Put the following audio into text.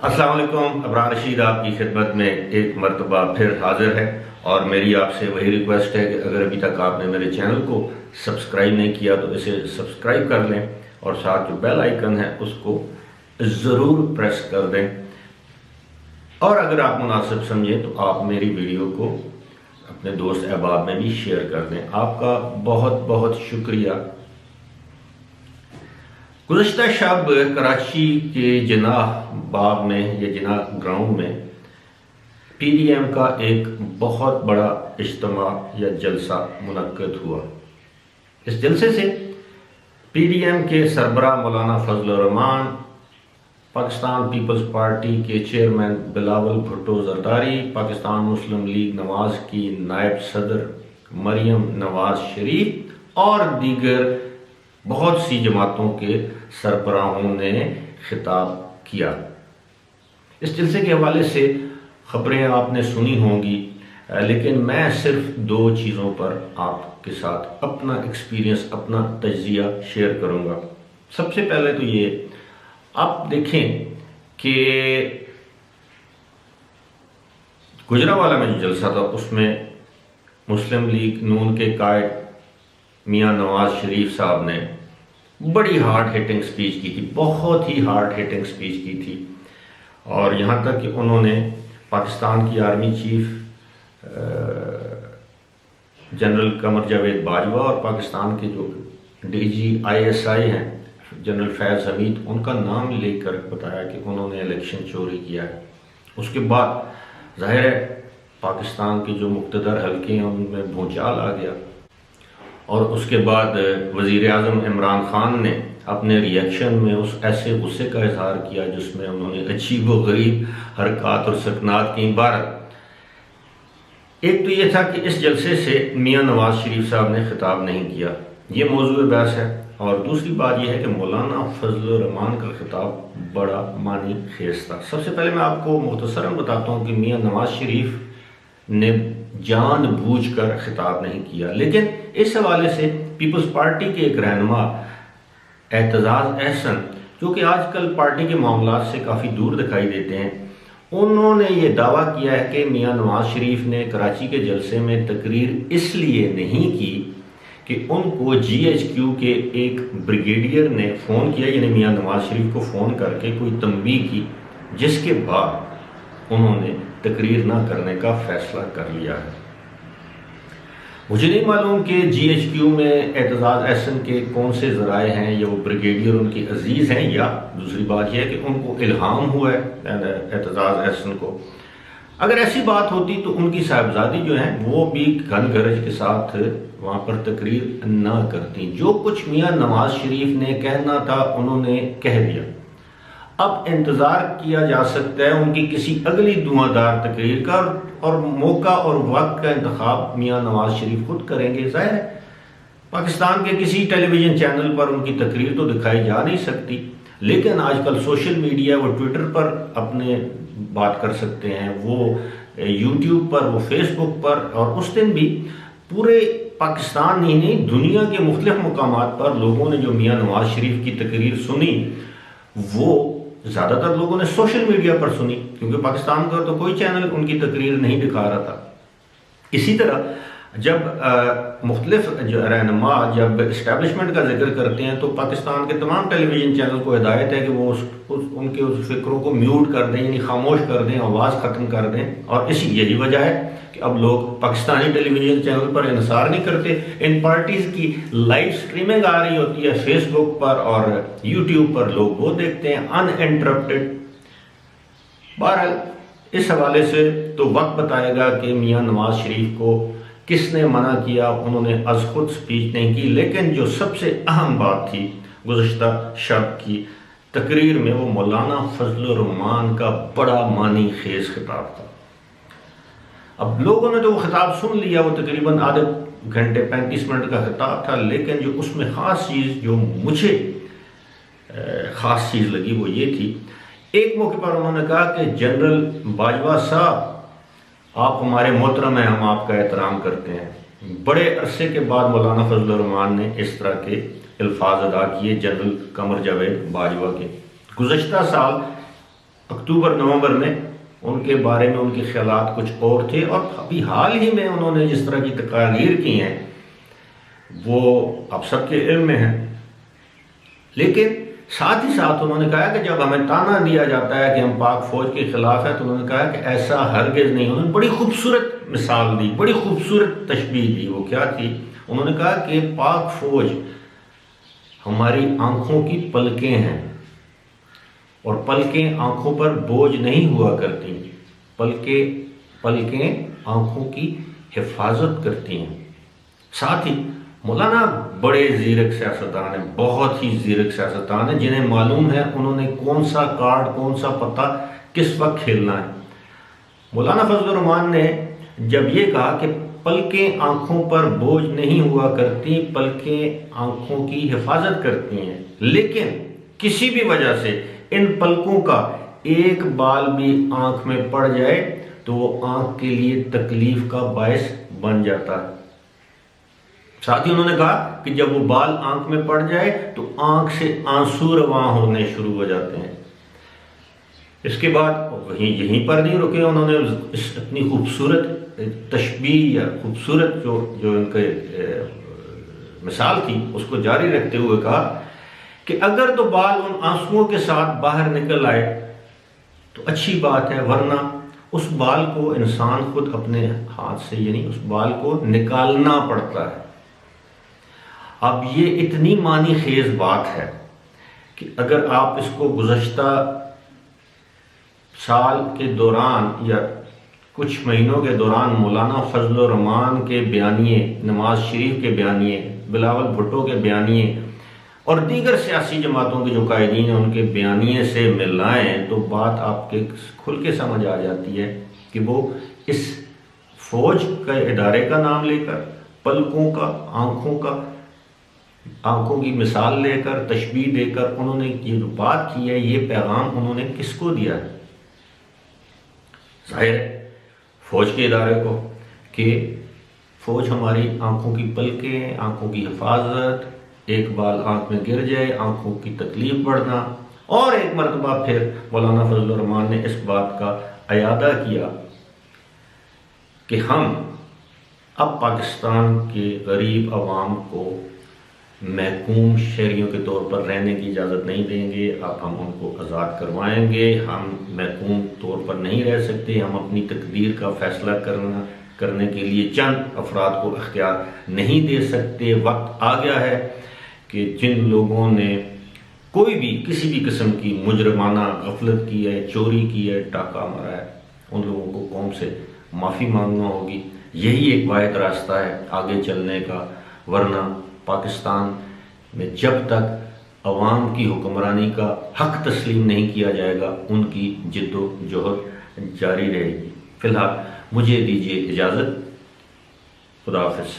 السلام علیکم. ابرار رشید آپ کی خدمت میں ایک مرتبہ پھر حاضر ہے اور میری آپ سے وہی ریکویسٹ ہے کہ اگر ابھی تک آپ نے میرے چینل کو سبسکرائب نہیں کیا تو اسے سبسکرائب کر لیں اور ساتھ جو بیل آئیکن ہے اس کو ضرور پریس کر دیں، اور اگر آپ مناسب سمجھیں تو آپ میری ویڈیو کو اپنے دوست احباب میں بھی شیئر کر دیں. آپ کا بہت بہت شکریہ. گزشتہ شب کراچی کے جناح باغ میں یا جناح گراؤنڈ میں پی ڈی ایم کا ایک بہت بڑا اجتماع یا جلسہ منعقد ہوا. اس جلسے سے پی ڈی ایم کے سربراہ مولانا فضل الرحمان، پاکستان پیپلز پارٹی کے چیئرمین بلاول بھٹو زرداری، پاکستان مسلم لیگ نواز کی نائب صدر مریم نواز شریف اور دیگر بہت سی جماعتوں کے سربراہوں نے خطاب کیا. اس جلسے کے حوالے سے خبریں آپ نے سنی ہوں گی، لیکن میں صرف دو چیزوں پر آپ کے ساتھ اپنا ایکسپیرینس، اپنا تجزیہ شیئر کروں گا. سب سے پہلے تو یہ آپ دیکھیں کہ گجرانوالہ میں جو جلسہ تھا اس میں مسلم لیگ نون کے قائد میاں نواز شریف صاحب نے بڑی ہارڈ ہٹنگ سپیچ کی تھی، بہت ہی ہارڈ ہٹنگ سپیچ کی تھی، اور یہاں تک کہ انہوں نے پاکستان کی army chief general Qamar Javed Bajwa اور پاکستان کے جو D G I S I ہیں جنرل فیض حمید، ان کا نام لے کر بتایا کہ انہوں نے الیکشن چوری کیا ہے. اس کے بعد ظاہر ہے پاکستان کے جو مقتدر حلقے ہیں ان میں بھونچال آ گیا، اور اس کے بعد وزیر اعظم عمران خان نے اپنے ریئیکشن میں اس ایسے غصے کا اظہار کیا جس میں انہوں نے عجیب و غریب حرکات اور سکنات کی عبارت. ایک تو یہ تھا کہ اس جلسے سے میاں نواز شریف صاحب نے خطاب نہیں کیا، یہ موضوع بحث ہے. اور دوسری بات یہ ہے کہ مولانا فضل الرحمان کا خطاب بڑا معنی خیز تھا. سب سے پہلے میں آپ کو مختصراً بتاتا ہوں کہ میاں نواز شریف نے جان بوجھ کر خطاب نہیں کیا، لیکن اس حوالے سے پیپلز پارٹی کے ایک رہنما اعتزاز احسن، جو کہ آج کل پارٹی کے معاملات سے کافی دور دکھائی دیتے ہیں، انہوں نے یہ دعویٰ کیا ہے کہ میاں نواز شریف نے کراچی کے جلسے میں تقریر اس لیے نہیں کی کہ ان کو جی ایچ کیو کے ایک بریگیڈیئر نے فون کیا، یعنی میاں نواز شریف کو فون کر کے کوئی تنبیہ کی، جس کے بعد انہوں نے تقریر نہ کرنے کا فیصلہ کر لیا ہے. مجھے نہیں معلوم کہ جی ایچ کیو میں اعتزاز احسن کے کون سے ذرائع ہیں، یا وہ بریگیڈیئر ان کے عزیز ہیں، یا دوسری بات یہ ہے کہ ان کو الہام ہوا ہے اعتزاز احسن کو. اگر ایسی بات ہوتی تو ان کی صاحبزادی جو ہیں وہ بھی گھن گرج کے ساتھ وہاں پر تقریر نہ کرتی. جو کچھ میاں نواز شریف نے کہنا تھا انہوں نے کہہ دیا. اب انتظار کیا جا سکتا ہے ان کی کسی اگلی دھواں تقریر کا، اور موقع اور وقت کا انتخاب میاں نواز شریف خود کریں گے. ظاہر ہے پاکستان کے کسی ٹیلی ویژن چینل پر ان کی تقریر تو دکھائی جا نہیں سکتی، لیکن آج کل سوشل میڈیا، وہ ٹویٹر پر اپنے بات کر سکتے ہیں، وہ یوٹیوب پر، وہ فیس بک پر، اور اس دن بھی پورے پاکستان ہی نہیں دنیا کے مختلف مقامات پر لوگوں نے جو میاں نواز شریف کی تقریر سنی وہ زیادہ تر لوگوں نے سوشل میڈیا پر سنی، کیونکہ پاکستان کا تو کوئی چینل ان کی تقریر نہیں دکھا رہا تھا. اسی طرح جب مختلف رہنما جب اسٹیبلشمنٹ کا ذکر کرتے ہیں تو پاکستان کے تمام ٹیلی ویژن چینل کو ہدایت ہے کہ وہ ان کے اس فکروں کو میوٹ کر دیں، یعنی خاموش کر دیں، آواز ختم کر دیں. اور یہی وجہ ہے کہ اب لوگ پاکستانی ٹیلی ویژن چینل پر انحصار نہیں کرتے. ان پارٹیز کی لائیو سٹریمنگ آ رہی ہوتی ہے فیس بک پر اور یوٹیوب پر، لوگ وہ دیکھتے ہیں ان انٹرپٹڈ. بہرحال اس حوالے سے تو وقت بتائے گا کہ میاں نواز شریف کو کس نے منع کیا. انہوں نے از خود سپیچ نہیں کی، لیکن جو سب سے اہم بات تھی گزشتہ شب کی تقریر میں وہ مولانا فضل الرحمان کا بڑا معنی خیز خطاب تھا. اب لوگوں نے تو وہ خطاب سن لیا، وہ تقریباً آدھے گھنٹے 35 منٹ کا خطاب تھا، لیکن جو اس میں خاص چیز جو مجھے خاص چیز لگی وہ یہ تھی. ایک موقع پر انہوں نے کہا کہ جنرل باجوہ صاحب آپ ہمارے محترم ہیں، ہم آپ کا احترام کرتے ہیں. بڑے عرصے کے بعد مولانا فضل الرحمان نے اس طرح کے الفاظ ادا کیے جنرل قمر جاوید باجوہ کے. گزشتہ سال اکتوبر نومبر میں ان کے بارے میں ان کے خیالات کچھ اور تھے، اور ابھی حال ہی میں انہوں نے جس طرح کی تقاریر کی ہیں وہ آپ سب کے علم میں ہیں۔ لیکن ساتھ ہی ساتھ انہوں نے کہا کہ جب ہمیں تانا دیا جاتا ہے کہ ہم پاک فوج کے خلاف ہے، تو انہوں نے کہا کہ ایسا ہرگز نہیں۔ انہوں نے بڑی خوبصورت مثال دی، بڑی خوبصورت تشبیہ دی۔ وہ کیا تھی؟ انہوں نے کہا کہ پاک فوج ہماری آنکھوں کی پلکیں ہیں، اور پلکیں آنکھوں پر بوجھ نہیں ہوا کرتی، پلکیں آنکھوں کی حفاظت کرتی ہیں۔ ساتھ ہی مولانا بڑے زیرک سیاستدان ہیں، بہت ہی زیرک سیاستدان ہیں، جنہیں معلوم ہے انہوں نے کون سا کارڈ، کون سا پتہ کس وقت کھیلنا ہے۔ مولانا فضل الرحمان نے جب یہ کہا کہ پلکیں آنکھوں پر بوجھ نہیں ہوا کرتی، پلکیں آنکھوں کی حفاظت کرتی ہیں، لیکن کسی بھی وجہ سے ان پلکوں کا ایک بال بھی آنکھ میں پڑ جائے تو وہ آنکھ کے لیے تکلیف کا باعث بن جاتا ہے۔ ساتھ ہی انہوں نے کہا کہ جب وہ بال آنکھ میں پڑ جائے تو آنکھ سے آنسو رواں ہونے شروع ہو جاتے ہیں۔ اس کے بعد یہیں پر نہیں رکے، انہوں نے اس اپنی خوبصورت تشبیہ یا خوبصورت جو ان کے مثال تھی اس کو جاری رکھتے ہوئے کہا کہ اگر تو بال ان آنسوؤں کے ساتھ باہر نکل آئے تو اچھی بات ہے، ورنہ اس بال کو انسان خود اپنے ہاتھ سے، یعنی اس بال کو نکالنا پڑتا ہے۔ اب یہ اتنی معنی خیز بات ہے کہ اگر آپ اس کو گزشتہ سال کے دوران یا کچھ مہینوں کے دوران مولانا فضل الرحمان کے بیانیے، نواز شریف کے بیانیے، بلاول بھٹو کے بیانیے اور دیگر سیاسی جماعتوں کے جو قائدین ہیں ان کے بیانیے سے ملائیں تو بات آپ کے کھل کے سمجھ آ جاتی ہے کہ وہ اس فوج کے ادارے کا نام لے کر، پلکوں کا، آنکھوں کی مثال لے کر، تشبیہ دے کر انہوں نے یہ جو بات کی ہے، یہ پیغام انہوں نے کس کو دیا ہے؟ ظاہر ہے فوج کے ادارے کو، کہ فوج ہماری آنکھوں کی پلکیں، آنکھوں کی حفاظت، ایک بال آنکھ میں گر جائے آنکھوں کی تکلیف بڑھنا۔ اور ایک مرتبہ پھر مولانا فضل الرحمان نے اس بات کا اعادہ کیا کہ ہم اب پاکستان کے غریب عوام کو محکوم شہریوں کے طور پر رہنے کی اجازت نہیں دیں گے، اب ہم ان کو آزاد کروائیں گے۔ ہم محکوم طور پر نہیں رہ سکتے، ہم اپنی تقدیر کا فیصلہ کرنے کے لیے چند افراد کو اختیار نہیں دے سکتے۔ وقت آ گیا ہے کہ جن لوگوں نے کوئی بھی کسی بھی قسم کی مجرمانہ غفلت کی ہے، چوری کی ہے، ڈاکہ مارا ہے، ان لوگوں کو قوم سے معافی مانگنا ہوگی۔ یہی ایک واحد راستہ ہے آگے چلنے کا، ورنہ پاکستان میں جب تک عوام کی حکمرانی کا حق تسلیم نہیں کیا جائے گا ان کی جد و جہد جاری رہے گی۔ فی الحال مجھے دیجیے اجازت، خدا حافظ۔